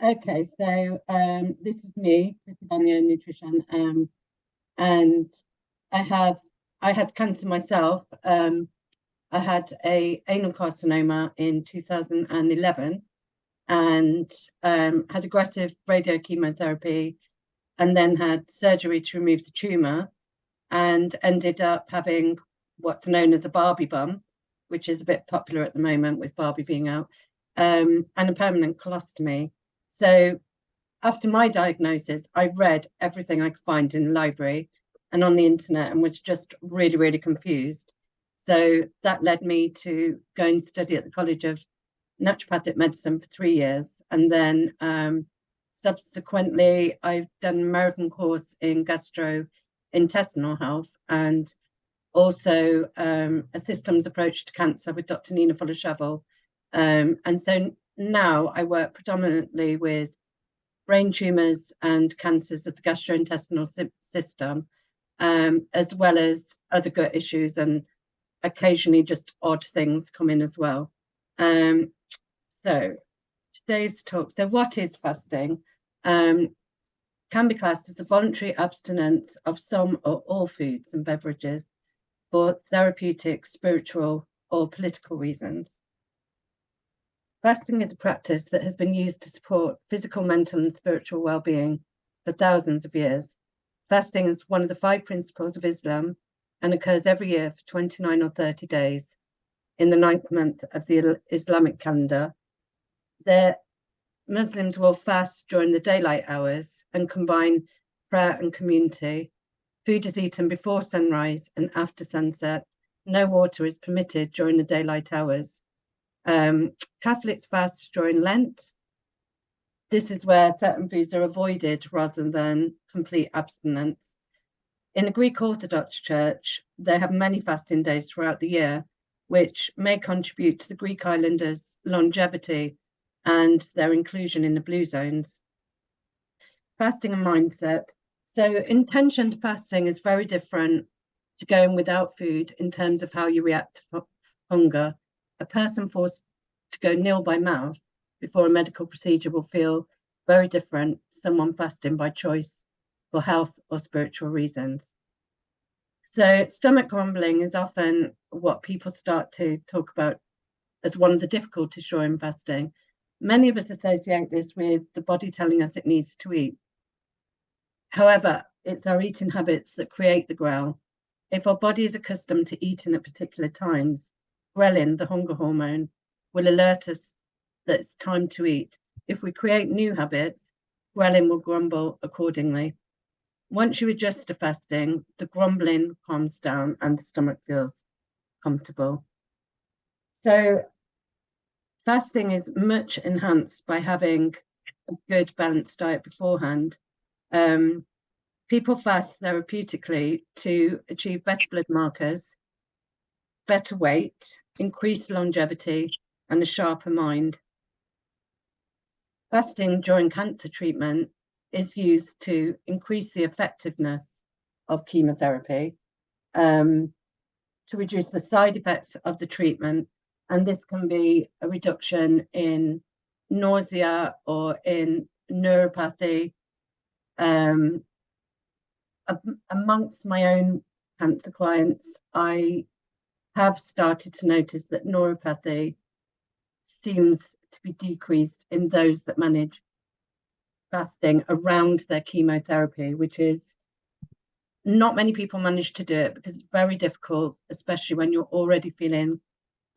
Okay, so this is me, Chrissie Vanyo Nutrition, and I have I had cancer myself. I had a anal carcinoma in 2011 and had aggressive radio chemotherapy, and then had surgery to remove the tumor, and ended up having what's known as a Barbie bum, which is a bit popular at the moment with Barbie being out, and a permanent colostomy. So after my diagnosis, I read everything I could find in the library and on the internet and was just really, really confused. So that led me to go and study at the College of Naturopathic Medicine for 3 years. And then subsequently, I've done an American course in gastrointestinal health and also a systems approach to cancer with Dr. Nina Fuller-Shovel. And so now I work predominantly with brain tumours and cancers of the gastrointestinal system, as well as other gut issues, and occasionally just odd things come in as well. So today's talk, so what is fasting? Can be classed as a voluntary abstinence of some or all foods and beverages for therapeutic, spiritual, or political reasons. Fasting is a practice that has been used to support physical, mental, and spiritual well-being for thousands of years. Fasting is one of the 5 principles of Islam and occurs every year for 29 or 30 days in the 9th month of the Islamic calendar. The Muslims will fast during the daylight hours and combine prayer and community. Food is eaten before sunrise and after sunset. No water is permitted during the daylight hours. Catholics fast during Lent. This is where certain foods are avoided rather than complete abstinence. In the Greek Orthodox Church, they have many fasting days throughout the year, which may contribute to the Greek islanders' longevity and their inclusion in the blue zones. Fasting and mindset. So intentioned fasting is very different to going without food in terms of how you react to hunger. A person forced to go nil by mouth before a medical procedure will feel very different to someone fasting by choice for health or spiritual reasons. So stomach grumbling is often what people start to talk about as one of the difficulties during fasting. Many of us associate this with the body telling us it needs to eat. However, it's our eating habits that create the growl. If our body is accustomed to eating at particular times, ghrelin, the hunger hormone, will alert us that it's time to eat. If we create new habits, ghrelin will grumble accordingly. Once you adjust to fasting, the grumbling calms down and the stomach feels comfortable. So fasting is much enhanced by having a good balanced diet beforehand. People fast therapeutically to achieve better blood markers, better weight, increased longevity, and a sharper mind. Fasting during cancer treatment is used to increase the effectiveness of chemotherapy, to reduce the side effects of the treatment, and this can be a reduction in nausea or in neuropathy. Amongst my own cancer clients, I have started to notice that neuropathy seems to be decreased in those that manage fasting around their chemotherapy, which is not many people manage to do it because it's very difficult, especially when you're already feeling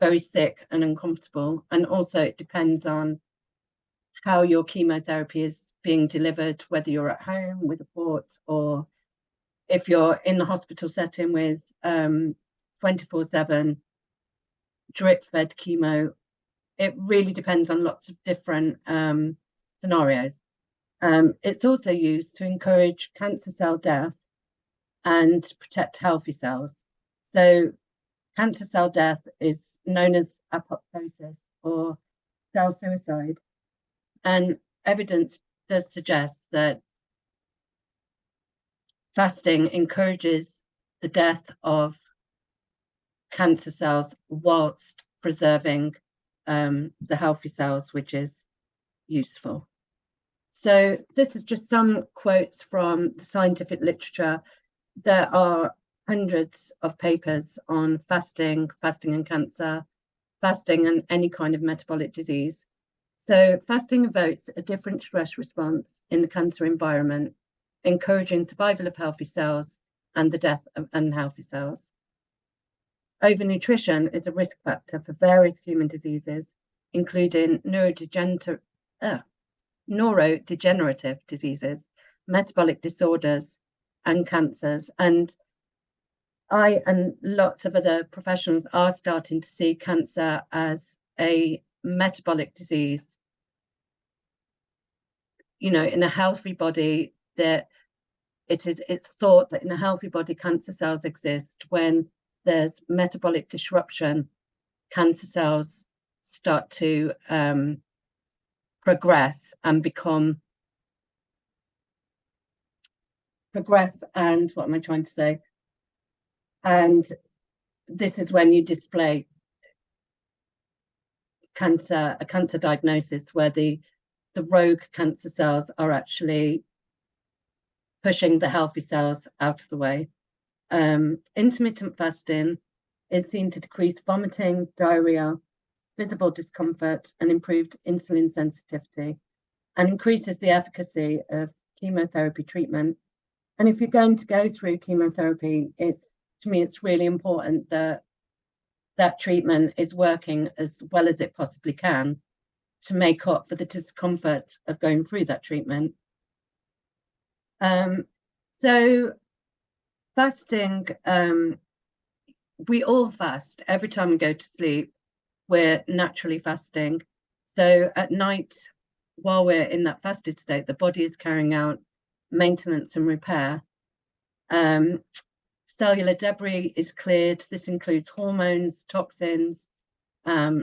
very sick and uncomfortable. And also it depends on how your chemotherapy is being delivered, whether you're at home with a port or if you're in the hospital setting with 24/7 drip-fed chemo. It really depends on lots of different scenarios. It's also used to encourage cancer cell death and protect healthy cells. So cancer cell death is known as apoptosis or cell suicide. And evidence does suggest that fasting encourages the death of cancer cells whilst preserving the healthy cells, which is useful. So this is just some quotes from the scientific literature. There are hundreds of papers on fasting, fasting and cancer, fasting and any kind of metabolic disease. So fasting evokes a different stress response in the cancer environment, encouraging survival of healthy cells and the death of unhealthy cells. Overnutrition is a risk factor for various human diseases, including neurodegenerative diseases, metabolic disorders, and cancers. And I and lots of other professionals are starting to see cancer as a metabolic disease. You know, in a healthy body, that it's thought that in a healthy body, cancer cells exist. When there's metabolic disruption, cancer cells start to progress and what am I trying to say? And this is when you display a cancer diagnosis where the rogue cancer cells are actually pushing the healthy cells out of the way. Intermittent fasting is seen to decrease vomiting, diarrhea, visible discomfort, and improved insulin sensitivity, and increases the efficacy of chemotherapy treatment. And if you're going to go through chemotherapy, to me, it's really important that that treatment is working as well as it possibly can to make up for the discomfort of going through that treatment. So fasting, we all fast. Every time we go to sleep, we're naturally fasting. So at night, while we're in that fasted state, the body is carrying out maintenance and repair. Cellular debris is cleared. This includes hormones, toxins,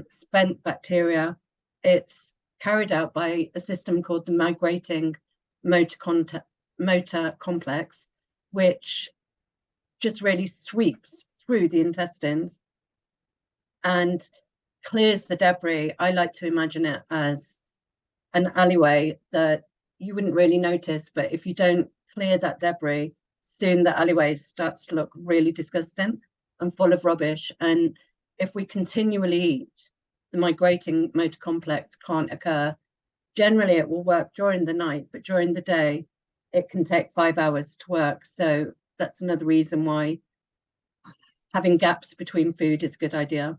spent bacteria. It's carried out by a system called the migrating motor complex, which just really sweeps through the intestines and clears the debris. I like to imagine it as an alleyway that you wouldn't really notice, but if you don't clear that debris, soon the alleyway starts to look really disgusting and full of rubbish. And if we continually eat, the migrating motor complex can't occur. Generally, it will work during the night, but during the day, it can take 5 hours to work. So that's another reason why having gaps between food is a good idea.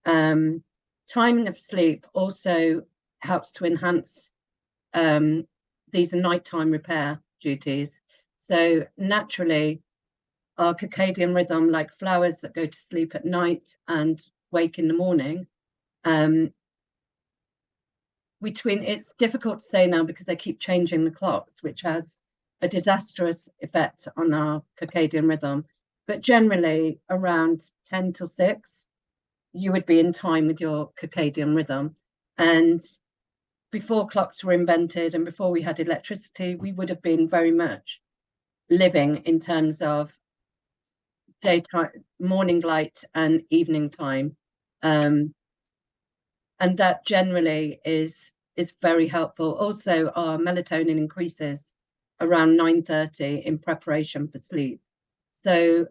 Timing of sleep also helps to enhance these nighttime repair duties. So naturally, our circadian rhythm, like flowers that go to sleep at night and wake in the morning, it's difficult to say now because they keep changing the clocks, which has a disastrous effect on our circadian rhythm. But generally, around 10 till 6, you would be in time with your circadian rhythm. And before clocks were invented and before we had electricity, we would have been very much living in terms of daytime, morning light and evening time. And that generally is very helpful. Also, our melatonin increases around 9:30 in preparation for sleep. So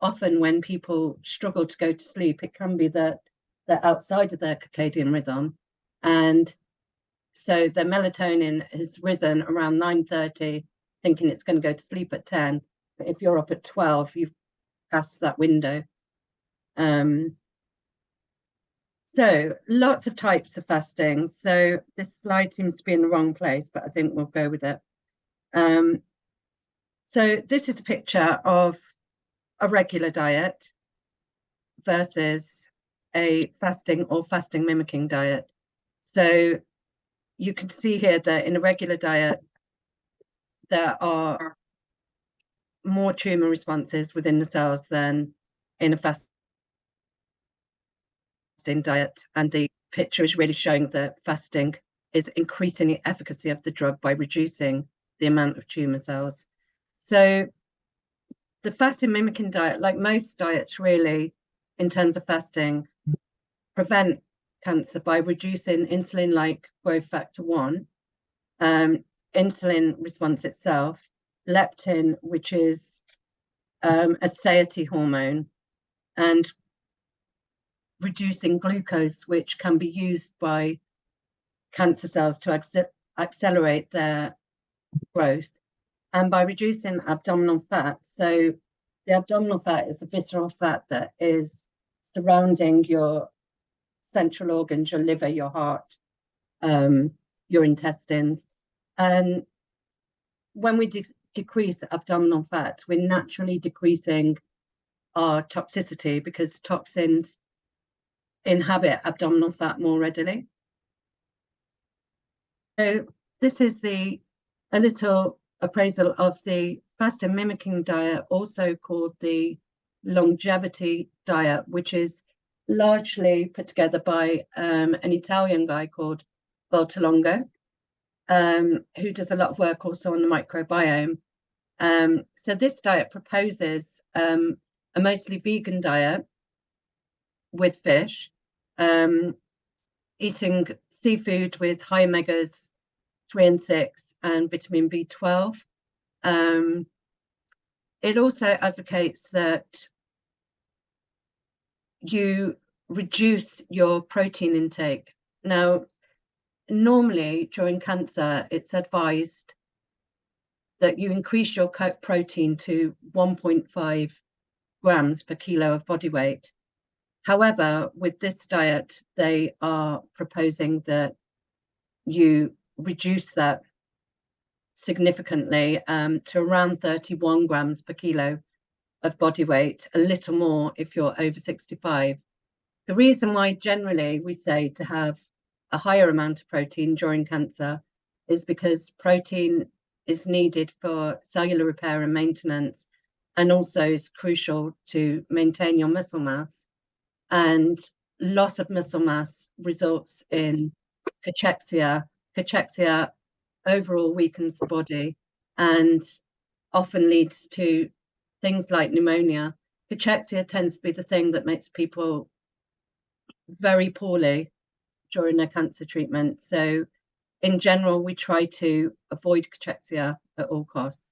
often when people struggle to go to sleep, it can be that they're outside of their circadian rhythm. And so the melatonin has risen around 9:30, thinking it's going to go to sleep at 10. But if you're up at 12, you've passed that window. So lots of types of fasting. So this slide seems to be in the wrong place, but I think we'll go with it. So this is a picture of a regular diet versus a fasting or fasting mimicking diet. So you can see here that in a regular diet, there are more tumor responses within the cells than in a fasting diet. And the picture is really showing that fasting is increasing the efficacy of the drug by reducing the amount of tumor cells. So the fasting mimicking diet, like most diets really, in terms of fasting, prevent cancer by reducing insulin-like growth factor 1. insulin response itself, leptin, which is a satiety hormone, and reducing glucose, which can be used by cancer cells to accelerate their growth, and by reducing abdominal fat. So the abdominal fat is the visceral fat that is surrounding your central organs, your liver, your heart, your intestines. And when we decrease abdominal fat, we're naturally decreasing our toxicity, because toxins inhabit abdominal fat more readily. So this is a little appraisal of the fasting mimicking diet, also called the longevity diet, which is largely put together by an Italian guy called Voltalongo, who does a lot of work also on the microbiome. So this diet proposes a mostly vegan diet with fish, eating seafood with high omegas 3 and 6 and vitamin B12. It also advocates that you reduce your protein intake. Now, normally during cancer, it's advised that you increase your protein to 1.5 grams per kilo of body weight. However, with this diet, they are proposing that you reduce that significantly to around 31 grams per kilo of body weight, a little more if you're over 65. The reason why generally we say to have a higher amount of protein during cancer is because protein is needed for cellular repair and maintenance, and also is crucial to maintain your muscle mass. And loss of muscle mass results in cachexia. Cachexia overall weakens the body and often leads to things like pneumonia. Cachexia tends to be the thing that makes people very poorly during their cancer treatment. So in general, we try to avoid cachexia at all costs.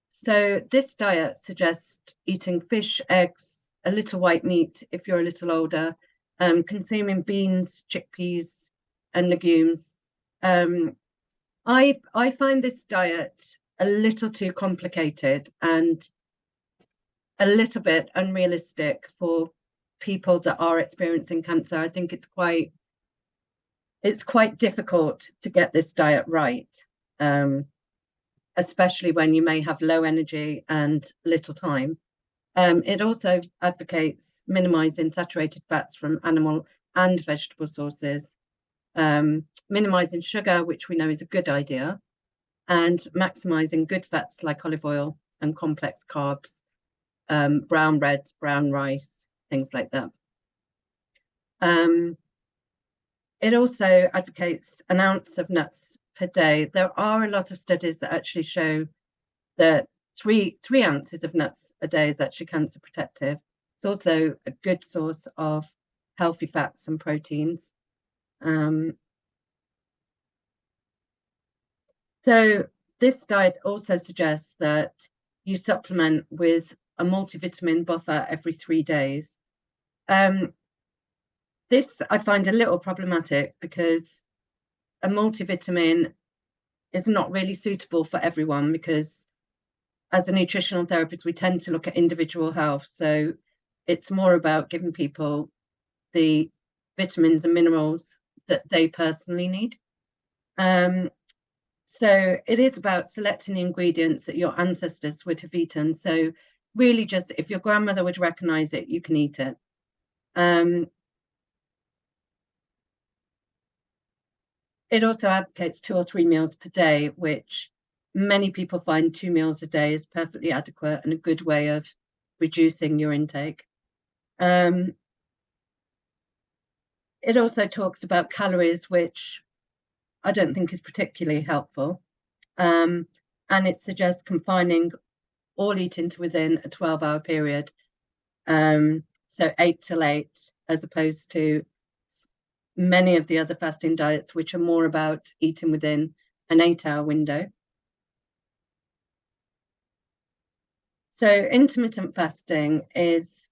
So this diet suggests eating fish, eggs, a little white meat if you're a little older, consuming beans, chickpeas, and legumes. I find this diet a little too complicated and a little bit unrealistic for people that are experiencing cancer. I think it's quite difficult to get this diet right, especially when you may have low energy and little time. It also advocates minimizing saturated fats from animal and vegetable sources, minimizing sugar, which we know is a good idea, and maximizing good fats like olive oil and complex carbs, brown breads, brown rice, things like that. It also advocates an ounce of nuts per day. There are a lot of studies that actually show that 3 ounces of nuts a day is actually cancer protective. It's also a good source of healthy fats and proteins. So this diet also suggests that you supplement with a multivitamin buffer every 3 days. This I find a little problematic because a multivitamin is not really suitable for everyone, because as a nutritional therapist, we tend to look at individual health. So it's more about giving people the vitamins and minerals that they personally need. So it is about selecting the ingredients that your ancestors would have eaten. So really just if your grandmother would recognize it, you can eat it. It also advocates 2 or 3 meals per day, which many people find 2 meals a day is perfectly adequate and a good way of reducing your intake. It also talks about calories, which I don't think is particularly helpful. And it suggests confining all eating to within a 12-hour period. So 8 till 8, as opposed to many of the other fasting diets, which are more about eating within an 8-hour window. So intermittent fasting is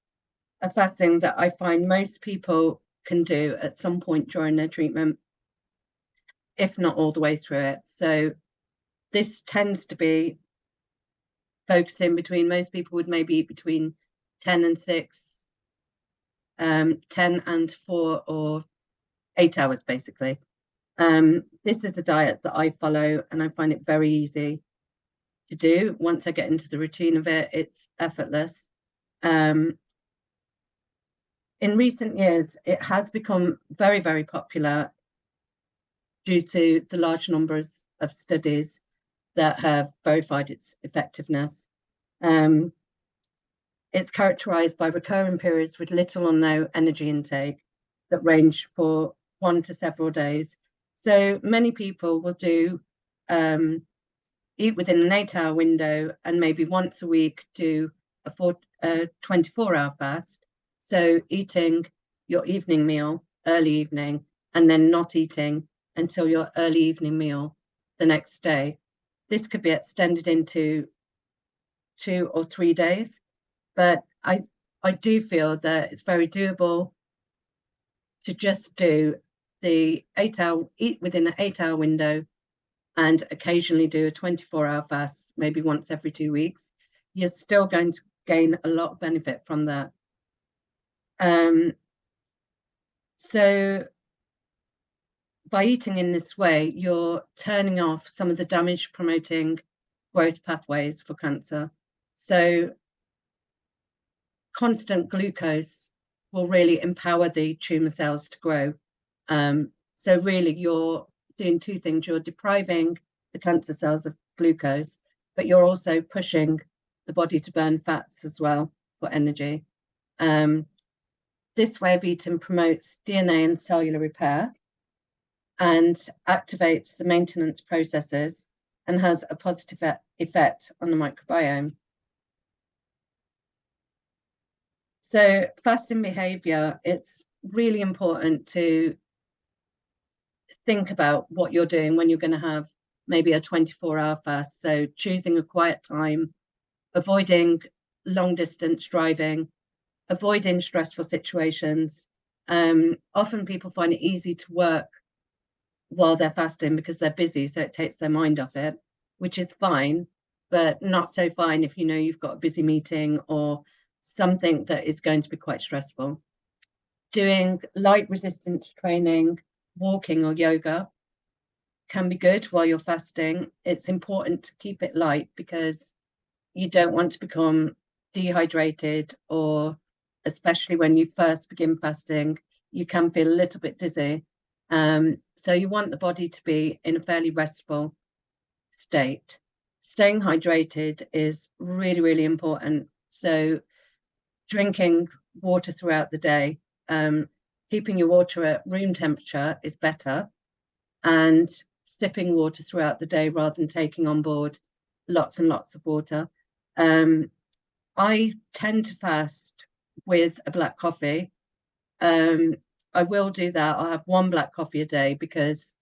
a fasting that I find most people can do at some point during their treatment, if not all the way through it. So this tends to be focusing between, most people would maybe eat between 10 and 6, 10 and 4 or 8 hours, basically. This is a diet that I follow and I find it very easy to do. Once I get into the routine of it, it's effortless. In recent years, it has become very, very popular due to the large numbers of studies that have verified its effectiveness. It's characterized by recurring periods with little or no energy intake that range for 1 to several days. So many people will do eat within an 8-hour window and maybe once a week do a 24-hour fast. So eating your evening meal, early evening, and then not eating until your early evening meal the next day. This could be extended into 2 or 3 days, but I do feel that it's very doable to just do the 8-hour, eat within an 8-hour window and occasionally do a 24-hour fast, maybe once every 2 weeks. You're still going to gain a lot of benefit from that. So by eating in this way, you're turning off some of the damage promoting growth pathways for cancer. So constant glucose will really empower the tumor cells to grow. So really you're doing two things. You're depriving the cancer cells of glucose, but you're also pushing the body to burn fats as well for energy. This way of eating promotes DNA and cellular repair and activates the maintenance processes and has a positive effect on the microbiome. So fasting behavior, it's really important to think about what you're doing when you're going to have maybe a 24-hour fast. So choosing a quiet time, avoiding long distance driving, avoiding stressful situations. Often people find it easy to work while they're fasting because they're busy, so it takes their mind off it, which is fine, but not so fine if you know you've got a busy meeting or something that is going to be quite stressful. Doing light resistance training, walking or yoga can be good while you're fasting. It's important to keep it light because you don't want to become dehydrated, or especially when you first begin fasting, you can feel a little bit dizzy. So you want the body to be in a fairly restful state. Staying hydrated is really, really important. So drinking water throughout the day, keeping your water at room temperature is better, and sipping water throughout the day rather than taking on board lots and lots of water. I tend to fast with a black coffee. I will do that. I'll have one black coffee a day because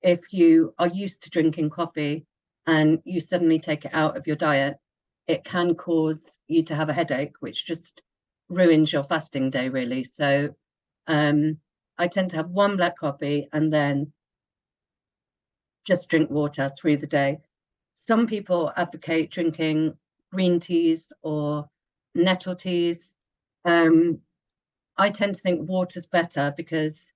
if you are used to drinking coffee and you suddenly take it out of your diet, it can cause you to have a headache, which just ruins your fasting day, really. So I tend to have one black coffee and then just drink water through the day. Some people advocate drinking green teas or nettle teas. I tend to think water's better because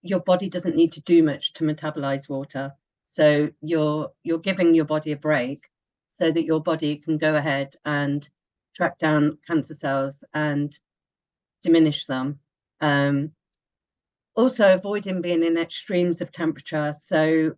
your body doesn't need to do much to metabolize water. So you're giving your body a break so that your body can go ahead and track down cancer cells and diminish them. Also avoiding being in extremes of temperature. So,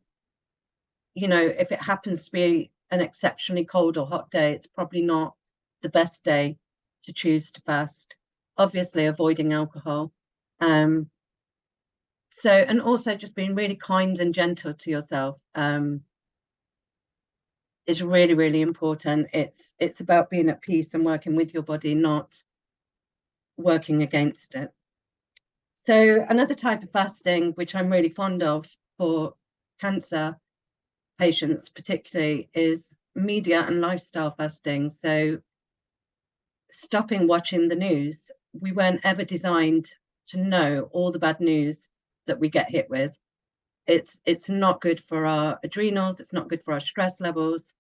you know, if it happens to be an exceptionally cold or hot day, it's probably not the best day to choose to fast. Obviously avoiding alcohol. So, and also just being really kind and gentle to yourself is really, really important. It's about being at peace and working with your body, not working against it. So another type of fasting, which I'm really fond of for cancer patients particularly, is media and lifestyle fasting. So stopping watching the news. We weren't ever designed to know all the bad news that we get hit with. It's not good for our adrenals. It's not good for our stress levels.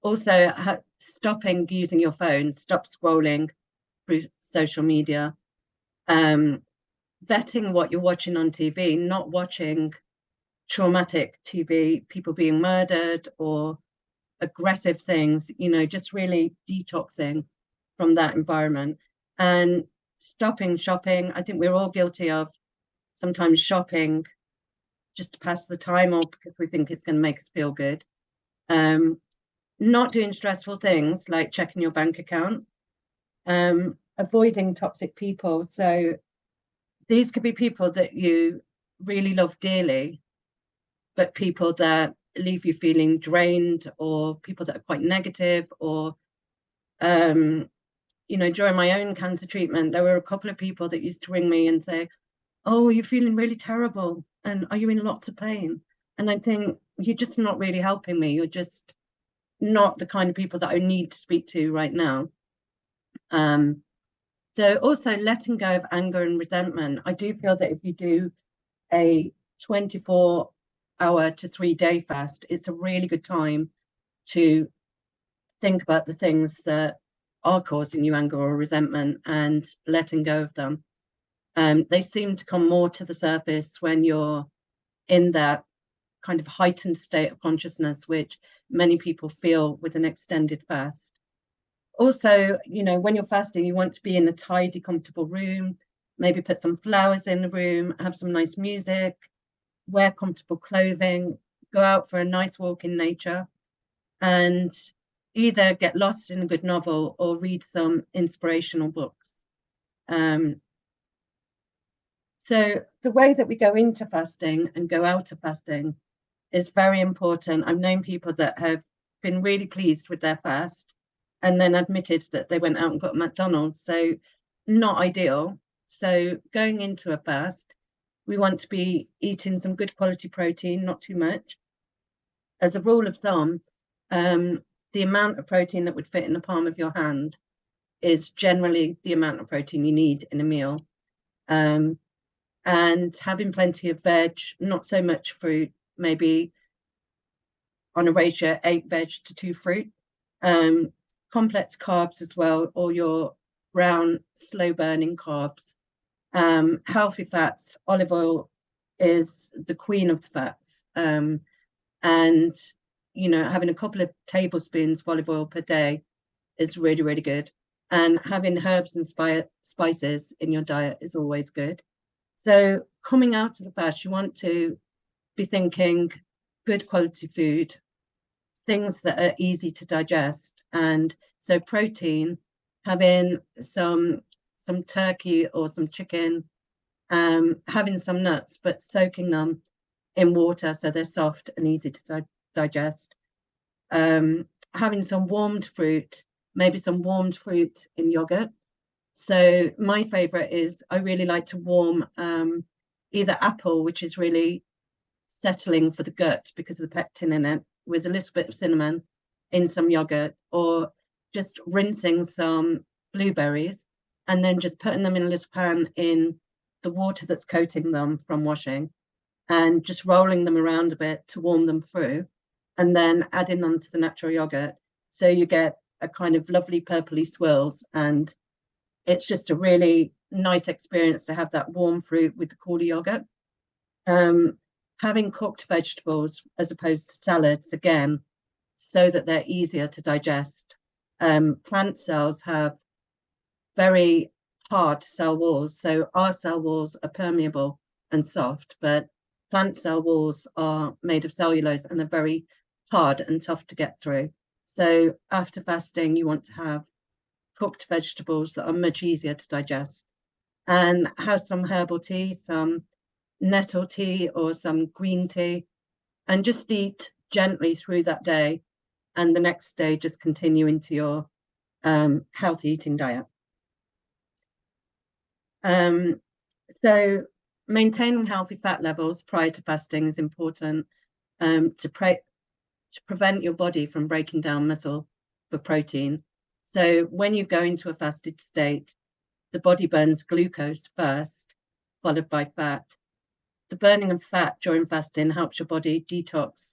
Also, stopping using your phone, stop scrolling through social media. Vetting what you're watching on TV, not watching traumatic TV, people being murdered or aggressive things, just really detoxing from that environment and stopping shopping. I think we're all guilty of sometimes shopping just to pass the time or because we think it's going to make us feel good. Not doing stressful things like checking your bank account, avoiding toxic people. So these could be people that you really love dearly, but people that leave you feeling drained, or people that are quite negative, or during my own cancer treatment, there were a couple of people that used to ring me and say, "Oh, you're feeling really terrible, and are you in lots of pain?" And I think you're just not really helping me. You're just not the kind of people that I need to speak to right now. So also letting go of anger and resentment. I do feel that if you do a 24-hour to 3-day fast, it's a really good time to think about the things that are causing you anger or resentment and letting go of them. They seem to come more to the surface when you're in that kind of heightened state of consciousness, which many people feel with an extended fast. Also, when you're fasting, you want to be in a tidy, comfortable room, maybe put some flowers in the room, have some nice music, wear comfortable clothing, go out for a nice walk in nature, and either get lost in a good novel or read some inspirational books. So the way that we go into fasting and go out of fasting is very important. I've known people that have been really pleased with their fast and then admitted that they went out and got McDonald's. So not ideal. So going into a fast, we want to be eating some good quality protein, not too much. As a rule of thumb, the amount of protein that would fit in the palm of your hand is generally the amount of protein you need in a meal. And having plenty of veg, not so much fruit, maybe on a ratio 8 veg to 2 fruit. Complex carbs as well, or your brown, slow burning carbs. Healthy fats, olive oil is the queen of the fats. And, having a couple of tablespoons of olive oil per day is really, really good. And having herbs and spices in your diet is always good. So coming out of the fast, you want to be thinking good quality food, things that are easy to digest. And so protein, having some turkey or some chicken, having some nuts, but soaking them in water so they're soft and easy to digest. Having some warmed fruit, maybe some warmed fruit in yogurt. So my favorite is I really like to warm either apple, which is really settling for the gut because of the pectin in it, with a little bit of cinnamon in some yogurt, or just rinsing some blueberries and then just putting them in a little pan in the water that's coating them from washing and just rolling them around a bit to warm them through, and then adding them to the natural yogurt. So you get a kind of lovely purpley swirls, and it's just a really nice experience to have that warm fruit with the cooler yogurt. Having cooked vegetables as opposed to salads, again, so that they're easier to digest. Plant cells have very hard cell walls. So our cell walls are permeable and soft, but plant cell walls are made of cellulose and are very hard and tough to get through. So after fasting, you want to have cooked vegetables that are much easier to digest, and have some herbal tea, some nettle tea or some green tea, and just eat gently through that day, and the next day just continue into your healthy eating diet. So maintaining healthy fat levels prior to fasting is important to prevent your body from breaking down muscle for protein. So when you go into a fasted state, the body burns glucose first, followed by fat. The burning of fat during fasting helps your body detox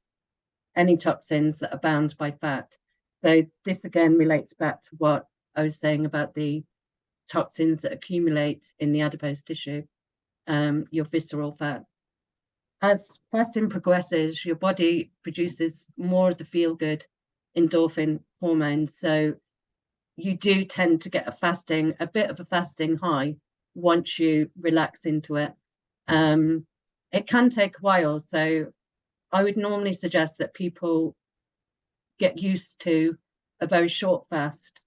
any toxins that are bound by fat. So this again relates back to what I was saying about the toxins that accumulate in the adipose tissue, your visceral fat. As fasting progresses, your body produces more of the feel-good endorphin hormones. So you do tend to get a bit of a fasting high once you relax into it. It can take a while. So I would normally suggest that people get used to a very short fast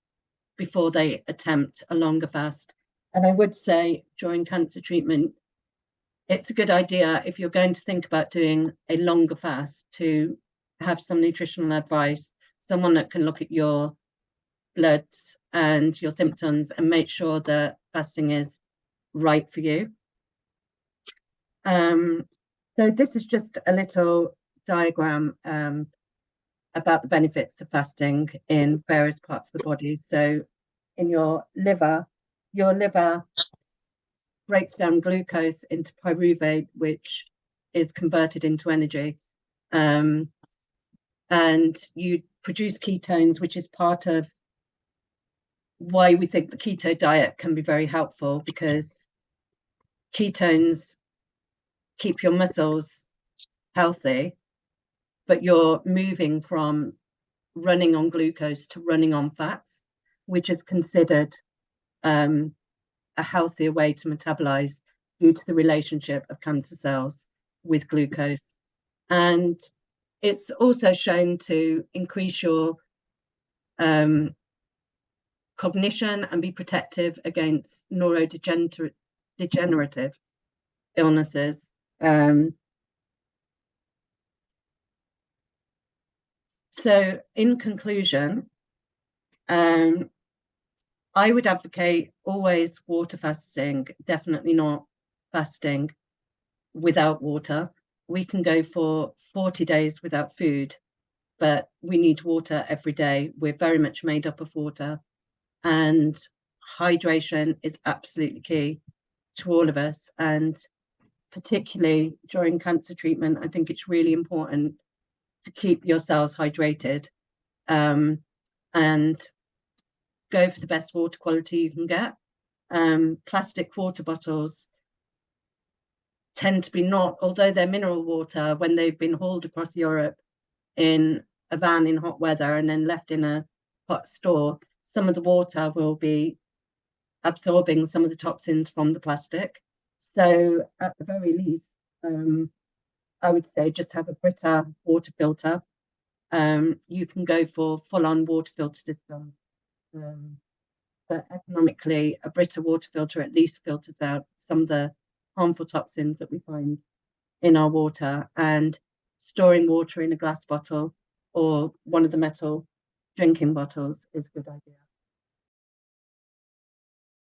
before they attempt a longer fast. And I would say during cancer treatment, it's a good idea if you're going to think about doing a longer fast to have some nutritional advice, someone that can look at your bloods and your symptoms and make sure that fasting is right for you. So this is just a little diagram about the benefits of fasting in various parts of the body. So in your liver breaks down glucose into pyruvate, which is converted into energy. And you produce ketones, which is part of why we think the keto diet can be very helpful, because ketones keep your muscles healthy, but you're moving from running on glucose to running on fats, which is considered a healthier way to metabolize due to the relationship of cancer cells with glucose. And it's also shown to increase your cognition and be protective against neurodegenerative illnesses. So in conclusion, I would advocate always water fasting, definitely not fasting without water. We can go for 40 days without food, but we need water every day. We're very much made up of water, and hydration is absolutely key to all of us. And particularly during cancer treatment, I think it's really important to keep yourselves hydrated and go for the best water quality you can get. Plastic water bottles tend to be not, although they're mineral water, when they've been hauled across Europe in a van in hot weather and then left in a hot store, some of the water will be absorbing some of the toxins from the plastic. So at the very least, I would say just have a Brita water filter. You can go for full-on water filter system. But economically, a Brita water filter at least filters out some of the harmful toxins that we find in our water, and storing water in a glass bottle or one of the metal drinking bottles is a good idea.